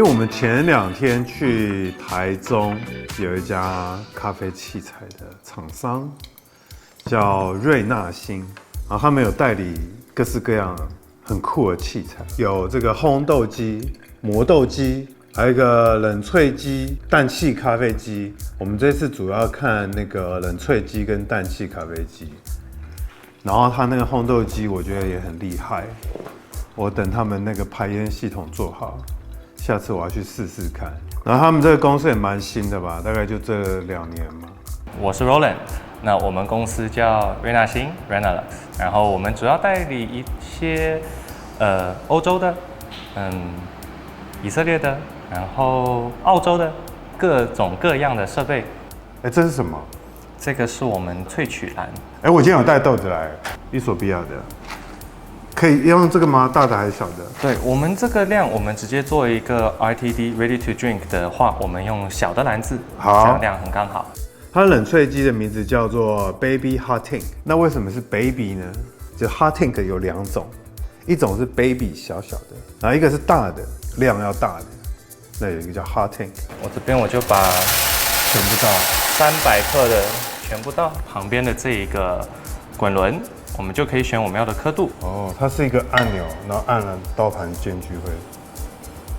我们前2天去台中有一家咖啡器材的厂商，叫瑞纳星，然后他们有代理各式各样很酷的器材，有这个烘豆机、磨豆机，还有一个冷萃机、氮气咖啡机。我们这次主要看那个冷萃机跟氮气咖啡机，然后它那个烘豆机我觉得也很厉害，我等他们那个排烟系统做好。下次我要去试试看。然后他们这个公司也蛮新的吧，大概就这2年嘛。我是 Roland， 那我们公司叫瑞纳星 Renalux， 然后我们主要代理一些欧洲的，以色列的，然后澳洲的各种各样的设备。这是什么？这个是我们萃取篮。我今天有带豆子来，伊索比亚的。可以用这个吗？大的还是小的？对，我们这个量，我们直接做一个 RTD Ready to Drink 的话，我们用小的篮子，好，这样量很刚好。它冷萃机的名字叫做 Baby Hot Tank。那为什么是 Baby 呢？就 Hot Tank 有2种，一种是 Baby 小小的，然后一个是大的，量要大的。那有一个叫 Hot Tank。我这边我就把全部倒300克的全部倒，旁边的这一个滚轮。我们就可以选我们要的刻度。它是一个按钮，然后按了刀盘间距会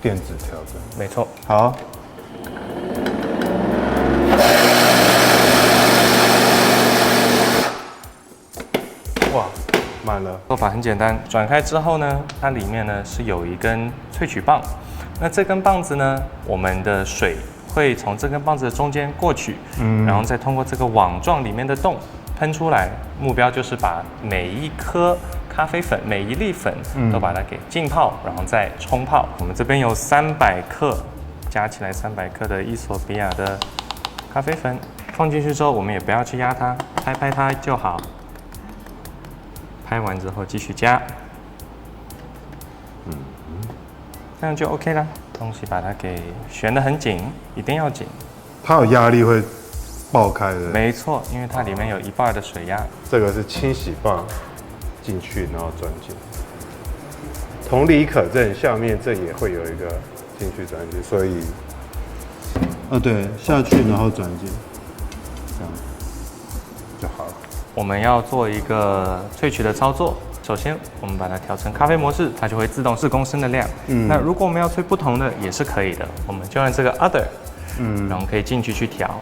电子调整。没错。好。哇，满了。做法很简单，转开之后呢，它里面呢是有一根萃取棒。那这根棒子呢，我们的水会从这根棒子的中间过去，然后再通过这个网状里面的洞。喷出来，目标就是把每一颗咖啡粉、每一粒粉都把它给浸泡，然后再冲泡。我们这边有300克，加起来300克的伊索比亚的咖啡粉，放进去之后，我们也不要去压它，拍拍它就好。拍完之后继续加，这样就 OK 了。东西把它给旋得很紧，一定要紧。它有压力会爆开的。没错，因为它里面有1半的水压。这个是清洗棒进去，然后转进。同理可证，下面这也会有一个进去转进，所以，对，下去然后转进，这样就好了。我们要做一个萃取的操作，首先我们把它调成咖啡模式，它就会自动4公升的量。那如果我们要萃不同的也是可以的，我们就按这个 Other，然后可以进去调。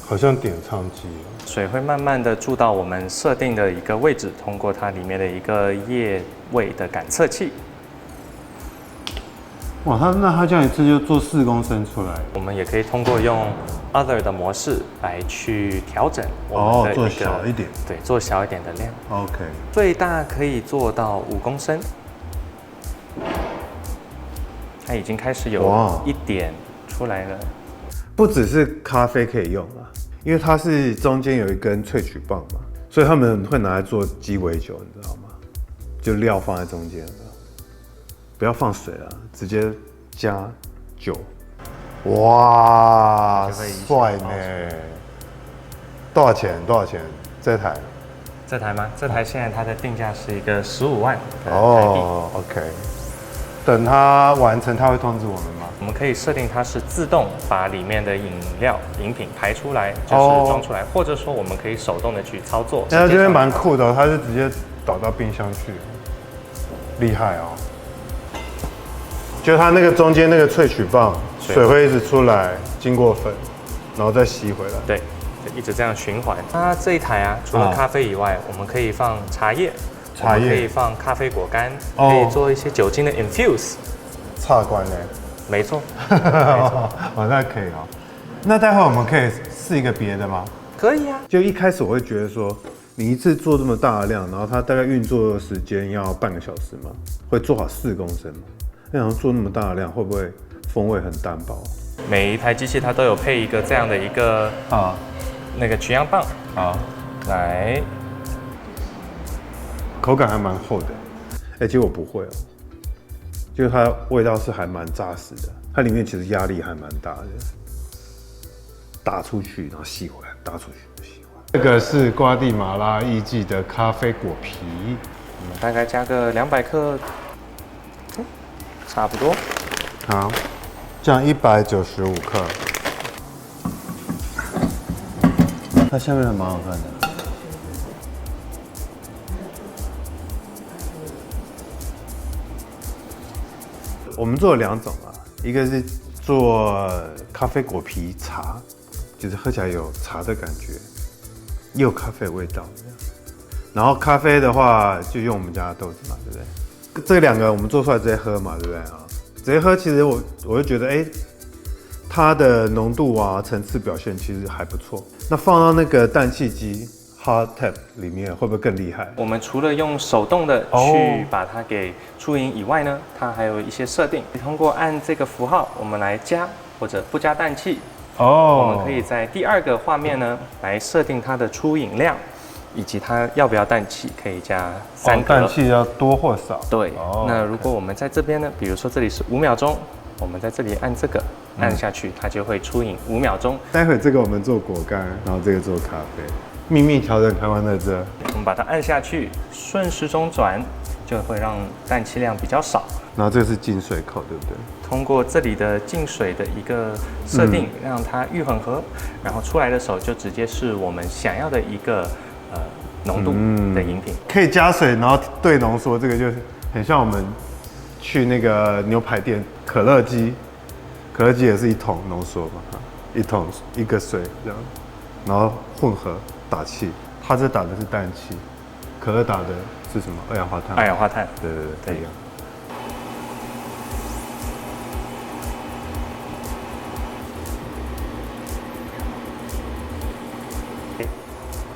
好像点唱机，水会慢慢的注到我们设定的一个位置，通过它里面的一个液味的感测器。哇，那它这样一次就做4公升出来。我们也可以通过用 Other 的模式来去调整我们的做小一点，对，做小一点的量。OK， 最大可以做到5公升。它已经开始有一点出来了。不只是咖啡可以用啦，因为它是中间有一根萃取棒嘛，所以他们会拿来做鸡尾酒，你知道吗？就料放在中间，不要放水了，直接加酒。哇，帅呢！多少钱？多少钱？这台？这台吗？这台现在它的定价是一个15万。OK。等它完成，它会通知我们吗？我们可以设定它是自动把里面的饮品排出来，就是装出来，或者说我们可以手动的去操作。它这边蛮酷的，它是直接倒到冰箱去，厉害哦！就它那个中间那个萃取棒，水会一直出来，经过粉，然后再吸回来。对，就一直这样循环。它这一台啊，除了咖啡以外，我们可以放茶叶。可以放咖啡果干，可以做一些酒精的 infuse。插管呢？没错，没错，那可以哦。那待会我们可以试一个别的吗？可以啊。就一开始我会觉得说，你一次做这么大的量，然后它大概运作的时间要半个小时嘛，会做好4公升嘛？那想做那么大的量，会不会风味很单薄？每一台机器它都有配一个这样的一个那个取样棒。好，来。口感还蛮厚的，结果不会哦，就是它味道是还蛮扎实的，它里面其实压力还蛮大的，打出去然后吸回来，打出去吸回来。这个是瓜地马拉艺妓的咖啡果皮，我们大概加个200克，差不多。好，这样195克，它下面还蛮好看的。我们做了2种啊，一个是做咖啡果皮茶，就是喝起来有茶的感觉，也有咖啡的味道。然后咖啡的话，就用我们家的豆子嘛，对不对？这2个我们做出来直接喝嘛，对不对啊？直接喝，其实我就觉得，它的浓度啊、层次表现其实还不错。那放到那个氮气机 hot tap 里面，会不会更厉害？我们除了用手动的去把它给出饮以外呢，它还有一些设定，通过按这个符号，我们来加或者不加氮气。我们可以在第2个画面呢来设定它的出饮量。以及它要不要氮气，可以加3格。氮气要多或少？对。那如果我们在这边呢，比如说这里是5秒钟，我们在这里按这个，按下去，它就会出饮5秒钟。待会这个我们做果干，然后这个做咖啡，秘密调整开关在这。我们把它按下去，顺时钟转，就会让氮气量比较少。然后这个是进水口，对不对？通过这里的进水的一个设定，让它预混合，然后出来的时候就直接是我们想要的一个。浓度的饮品可以加水，然后对浓缩，这个就很像我们去那个牛排店，可乐鸡也是1桶浓缩嘛，1桶1个水这样，然后混合打气，它这打的是氮气，可乐打的是什么？二氧化碳。二氧化碳，对，一样。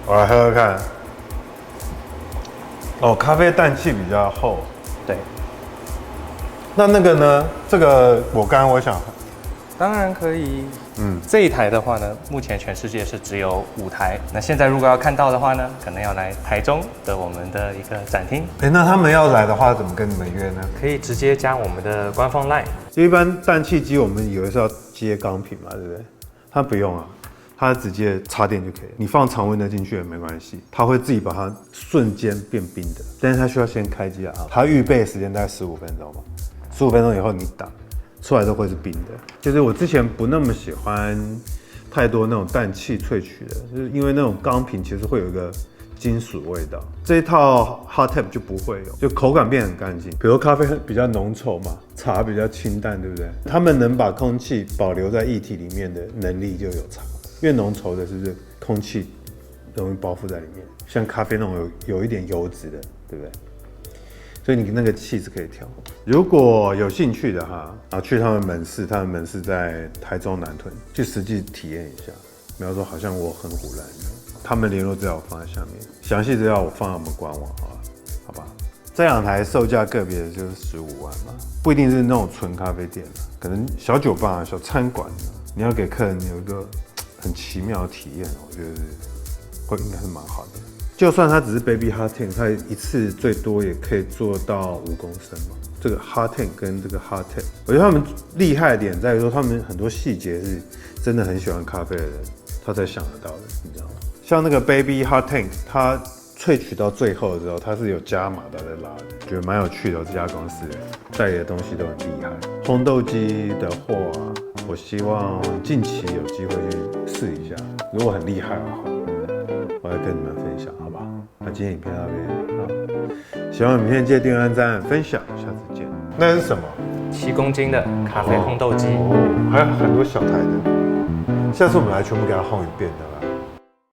我来喝喝看。咖啡氮气比较厚。对。那个呢？这个果干我想。当然可以。这一台的话呢，目前全世界是只有5台。那现在如果要看到的话呢，可能要来台中的我们的一个展厅。那他们要来的话，怎么跟你们约呢？可以直接加我们的官方 LINE。一般氮气机我们以为是要接钢瓶嘛，对不对？它不用啊。它直接插电就可以，你放常温的进去也没关系，它会自己把它瞬间变冰的，但是它需要先开机啊，它预备时间大概15分钟嘛，15分钟以后你打出来都会是冰的。就是我之前不那么喜欢太多那种氮气萃取的，就是因为那种钢瓶其实会有一个金属味道，这一套 hot tap 就不会有，就口感变很干净。比如咖啡比较浓稠嘛，茶比较清淡，对不对？他们能把空气保留在液体里面的能力就有差。越浓稠的是不是空气容易包覆在里面？像咖啡那种有一点油脂的，对不对？所以你那个气是可以调。如果有兴趣的哈，去他们门市，他们门市在台中南屯，去实际体验一下。不要说好像我很唬烂，他们联络资料我放在下面，详细资料我放在我们官网好吧？这2台售价个别的就是15万嘛，不一定是那种纯咖啡店，可能小酒吧、小餐馆，你要给客人有一个很奇妙的体验，我觉得应该是蛮好的。就算它只是 baby hot tank， 它一次最多也可以做到5公升嘛。这个 hot tank 跟这个 hot tap， 我觉得他们厉害的点在于说，他们很多细节是真的很喜欢咖啡的人，他才想得到的，你知道吗？像那个 baby hot tank， 它萃取到最后的时候，它是有加马达在拉的，觉得蛮有趣的。这家公司代理的东西都很厉害。烘豆机的货啊，我希望近期有机会去试一下，如果很厉害的话，我会跟你们分享，好不好？那今天影片到这边，好，喜欢影片记得订阅、按赞、分享，下次见。那是什么？7公斤的咖啡烘豆机，还有很多小台的，下次我们来全部给它烘一遍的。